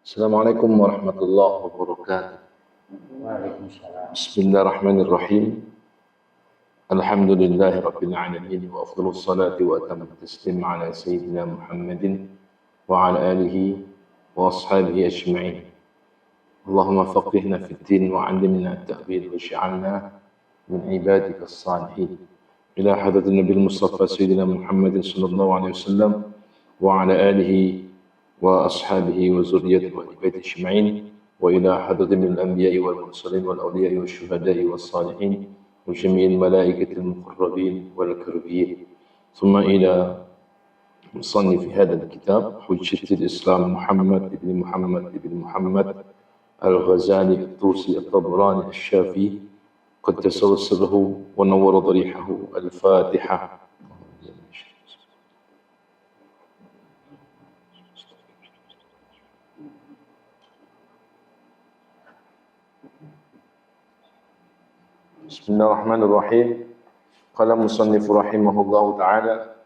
Assalamualaikum warahmatullahi wabarakatuh. Waalaikumsalam. Bismillahirrahmanirrahim. Alhamdulillahi rabbil alamin wa afdhalus salati wa atammu taslim ala sayyidina Muhammadin wa ala alihi wa ashabihi ajma'in. Allahumma faqihna fid din wa 'allimna at-ta'wil wa ij'alna min ibadika as-salihin. Ila hadratin Nabil Mustafa sayyidina Muhammadin sallallahu alaihi wasallam wa ala alihi وأصحابه وذريته وآل أجمعين وإلى حضرة من الأنبياء والمرسلين والأولياء والشهداء والصالحين وجميع الملائكة المقربين والكربين ثم إلى مصنف هذا الكتاب حجة الإسلام محمد بن محمد الغزالي الطوسي الطبراني الشافعي قدس سره ونور ضريحه. الفاتحة. Bismillahirrahmanirrahim. Qala musannif rahimahullahu ta'ala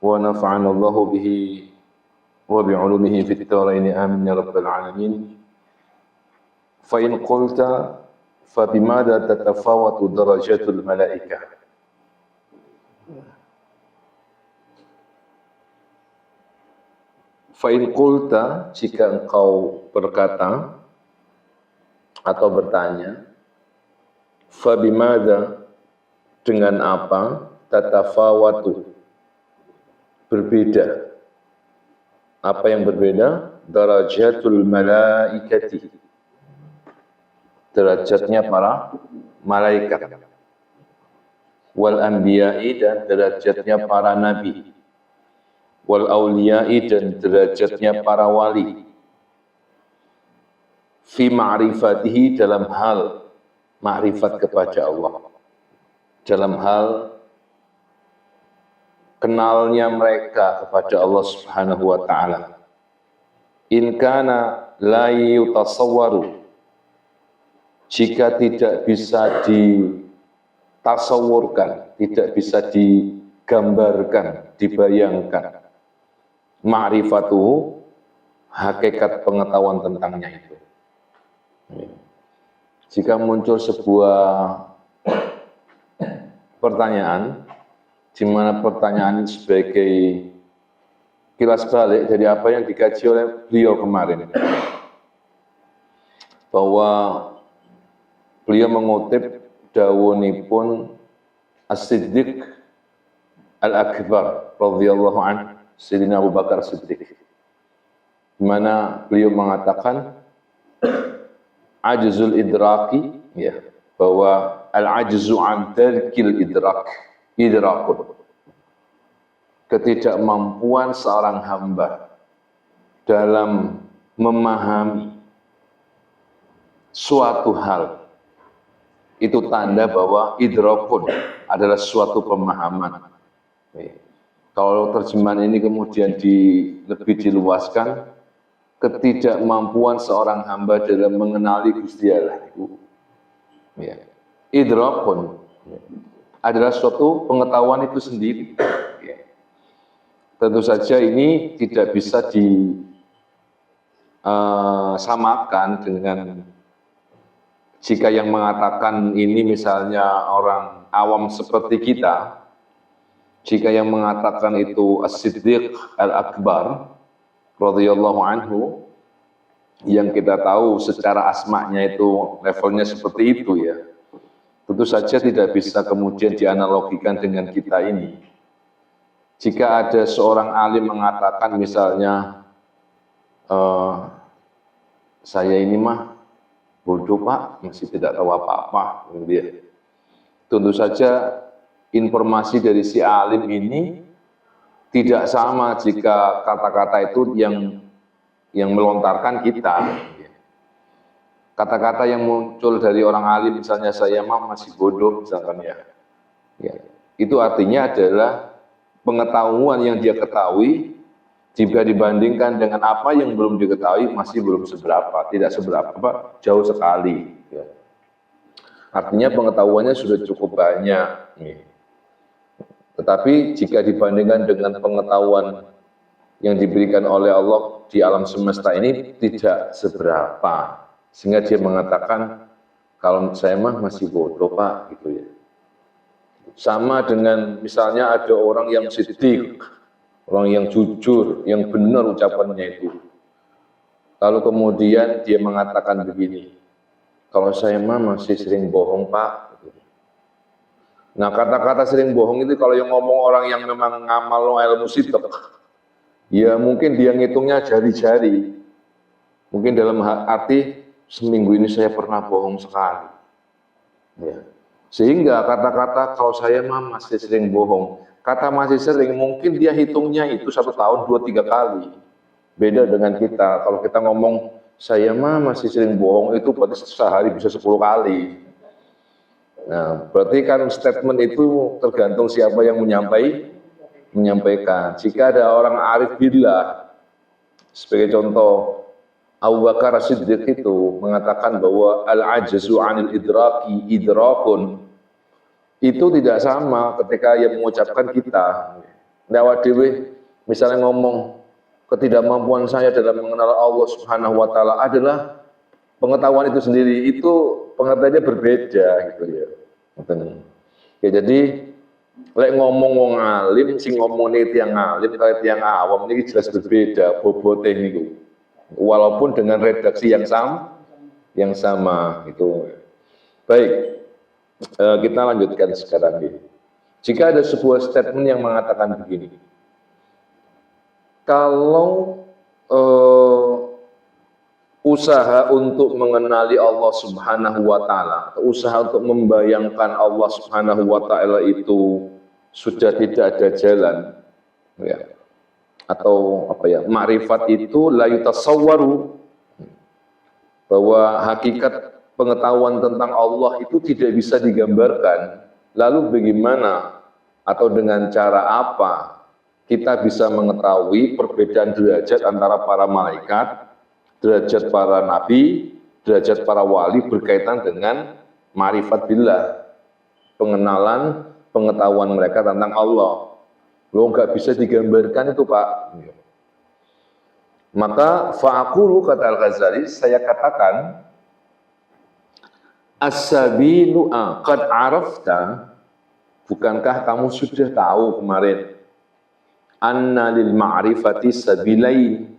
wa nafa'ana Allahu bihi wa bi'ulumihi fid dharain amin ya rabbal alamin. Fa in qulta fa bimada tatafawatu darajatul malaikah? Fa in qulta, jika engkau berkata atau bertanya, fa bimada, dengan apa, tatafawatu, berbeda. Apa yang berbeda? Darajatul malaikati, derajatnya para malaikat. Wal anbiya'i, dan derajatnya para nabi. Wal auliya'i, dan derajatnya para wali. Fi ma'rifatihi, dalam hal ma'rifat kepada Allah, dalam hal kenalnya mereka kepada Allah Subhanahu wa ta'ala. In kana la yutasawwaru, jika tidak bisa ditasawurkan, tidak bisa digambarkan, dibayangkan, ma'rifatuhu, hakikat pengetahuan tentangnya itu. Jika muncul sebuah pertanyaan, di mana pertanyaan ini sebagai kilas balik dari apa yang dikaji oleh beliau kemarin, bahwa beliau mengutip dawuhipun As-Siddiq Al-Akbar radhiyallahu anhu, Sayyidina Abu Bakar Siddiq, di mana beliau mengatakan ajzul idraki, ya, bahwa al-ajzu an tarkil idrakun, ketidakmampuan seorang hamba dalam memahami suatu hal, itu tanda bahwa idrakun adalah suatu pemahaman. Kalau terjemahan ini kemudian lebih diluaskan, ketidakmampuan seorang hamba dalam mengenali Gusti Allah itu, ya, idrakun, ya, adalah suatu pengetahuan itu sendiri. Ya. Tentu saja ini tidak bisa disamakan dengan jika yang mengatakan ini misalnya orang awam seperti kita, jika yang mengatakan itu As-Siddiq Al-Akbar radhiyallahu anhu, yang kita tahu secara asma'nya itu levelnya seperti itu, ya, tentu saja tidak bisa kemudian dianalogikan dengan kita ini. Jika ada seorang alim mengatakan misalnya, saya ini mah bodoh pak, masih tidak tahu apa-apa, tentu saja informasi dari si alim ini tidak sama jika kata-kata itu yang melontarkan kita. Kata-kata yang muncul dari orang alim, misalnya saya mah masih bodoh, misalkan, ya, itu artinya adalah pengetahuan yang dia ketahui jika dibandingkan dengan apa yang belum diketahui masih belum seberapa, tidak seberapa, jauh sekali. Ya. Artinya pengetahuannya sudah cukup banyak. Tetapi jika dibandingkan dengan pengetahuan yang diberikan oleh Allah di alam semesta ini tidak seberapa, sehingga dia mengatakan kalau saya mah masih bodoh Pak, gitu ya. Sama dengan misalnya ada orang yang siddiq, orang yang jujur, yang benar ucapannya itu, lalu kemudian dia mengatakan begini, kalau saya mah masih sering bohong Pak. Nah, kata-kata sering bohong itu kalau yang ngomong orang yang memang ngamal ilmu sidq, ya mungkin dia ngitungnya jari-jari. Mungkin dalam arti seminggu ini saya pernah bohong sekali. Ya. Sehingga kata-kata kalau saya mah masih sering bohong, kata masih sering mungkin dia hitungnya itu 1 tahun 2-3 kali. Beda dengan kita, kalau kita ngomong saya mah masih sering bohong itu berarti sehari bisa 10 kali. Nah, berarti kan statement itu tergantung siapa yang menyampaikan. Jika ada orang arif billah, sebagai contoh, Abu Bakar As-Siddiq itu mengatakan bahwa al-ajzu 'anil idraki idrakun. Itu tidak sama ketika ia mengucapkan kita. Dakwah dewe misalnya ngomong ketidakmampuan saya dalam mengenal Allah Subhanahu wa taala adalah pengetahuan itu sendiri, itu pengertiannya berbeda gitu ya. Ya, jadi lek ngomong wong alim sing ngomong nih tiang alim kaya tiang awam ini jelas berbeda bobote niku. Walaupun dengan redaksi yang sama gitu. Baik, kita lanjutkan sekarang ini. Jika ada sebuah statement yang mengatakan begini, kalau usaha untuk mengenali Allah Subhanahu wa taala, usaha untuk membayangkan Allah Subhanahu wa taala itu sudah tidak ada jalan, ya. Atau apa ya, ma'rifat itu la yutasawwaru, bahwa hakikat pengetahuan tentang Allah itu tidak bisa digambarkan. Lalu bagaimana atau dengan cara apa kita bisa mengetahui perbedaan derajat antara para malaikat, derajat para nabi, derajat para wali berkaitan dengan ma'rifat billah, pengenalan, pengetahuan mereka tentang Allah. Loh, nggak bisa digambarkan itu Pak. Maka fa'akulu, kata Al-Ghazali, saya katakan as-sabilu qad arafta, bukankah kamu sudah tahu kemarin anna lil ma'rifati sabilain,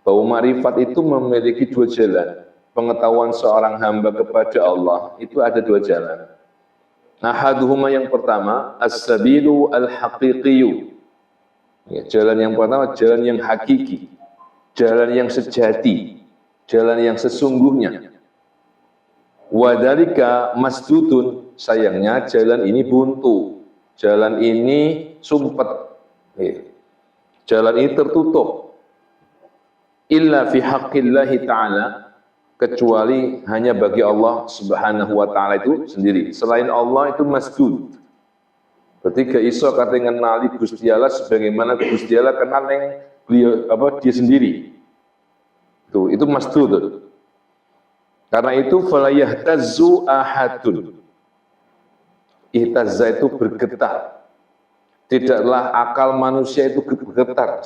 bahwa ma'rifat itu memiliki 2 jalan. Pengetahuan seorang hamba kepada Allah itu ada 2 jalan. Ahaduhuma, yang pertama, as-sabilu al-haqiqiyu. Ya, jalan yang pertama, jalan yang hakiki, jalan yang sejati, jalan yang sesungguhnya. Wadhalika masdudun, sayangnya jalan ini buntu, jalan ini sumpet, ya. Jalan ini tertutup. Illa fi haqqillahi ta'ala, kecuali hanya bagi Allah Subhanahu wa taala itu sendiri. Selain Allah itu masdud. Berarti gak iso kate ngenali Gusti Allah sebagaimana Gusti Allah kenal yang beliau dia sendiri. Itu masdud. Karena itu fala yahtazzu ahadun. Ihtazza itu bergetar. Tidaklah akal manusia itu bergetar.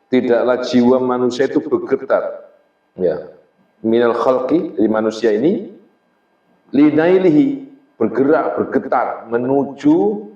Tidaklah jiwa manusia itu bergetar, ya, minal khalqi, dari manusia ini, linailihi, bergerak, bergetar, menuju